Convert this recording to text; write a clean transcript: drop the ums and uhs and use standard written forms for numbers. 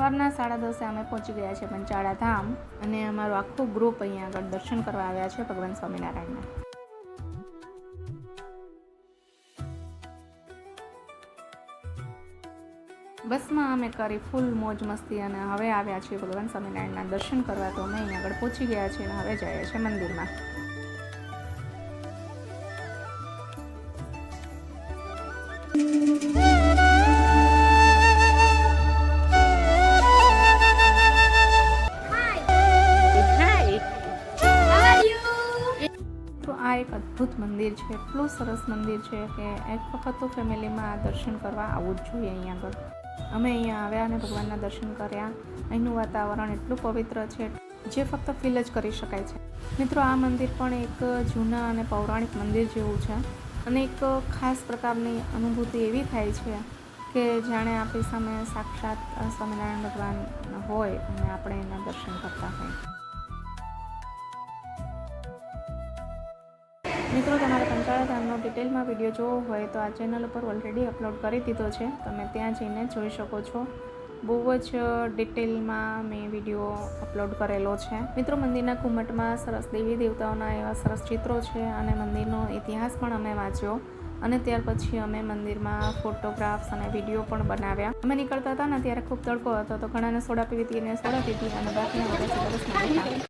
સવારના 10:30 અમે પહોંચી ગયા છે પંચાળા ધામ અને અમારું આખું ગ્રુપ અહીંયા આગળ દર્શન કરવા આવ્યા છે ભગવાન સ્વામિનારાયણના. બસમાં અમે કરી ફૂલ મોજ મસ્તી અને હવે આવ્યા છીએ ભગવાન સ્વામિનારાયણના દર્શન કરવા. તો અમે અહીંયા આગળ પહોંચી ગયા છીએ અને હવે જઈએ છીએ મંદિરમાં. આ એક અદ્ભુત મંદિર છે, એટલું સરસ મંદિર છે કે એક વખત તો ફેમિલીમાં આ દર્શન કરવા આવવું જ જોઈએ. અહીંયા આગળ અમે અહીંયા આવ્યા અને ભગવાનના દર્શન કર્યા. અહીંનું વાતાવરણ એટલું પવિત્ર છે જે ફક્ત ફીલ જ કરી શકાય છે. મિત્રો, આ મંદિર પણ એક જૂના અને પૌરાણિક મંદિર જેવું છે અને એક ખાસ પ્રકારની અનુભૂતિ એવી થાય છે કે જાણે આપણી સામે સાક્ષાત સ્વામિનારાયણ ભગવાન હોય અને આપણે એના દર્શન કરતા હોય. મિત્રો, તમારે પંચાળા ધામનો ડિટેલમાં વિડીયો જોવો હોય તો આ ચેનલ ઉપર ઓલરેડી અપલોડ કરી દીધો છે. તમે ત્યાં જઈને જોઈ શકો છો. બહુ જ ડિટેલમાં મેં વિડીયો અપલોડ કરેલો છે. મિત્રો, મંદિરના ઘુમ્મટમાં સરસ દેવી દેવતાઓના એવા સરસ ચિત્રો છે અને મંદિરનો ઇતિહાસ પણ અમે વાંચ્યો અને ત્યાર પછી અમે મંદિરમાં ફોટોગ્રાફ્સ અને વિડીયો પણ બનાવ્યા. અમે નીકળતા હતા ને ત્યારે ખૂબ તડકો હતો તો ઘણાને સોડા પીવી હતી અને સોડા પીધી અને બાકીના બધા સરસ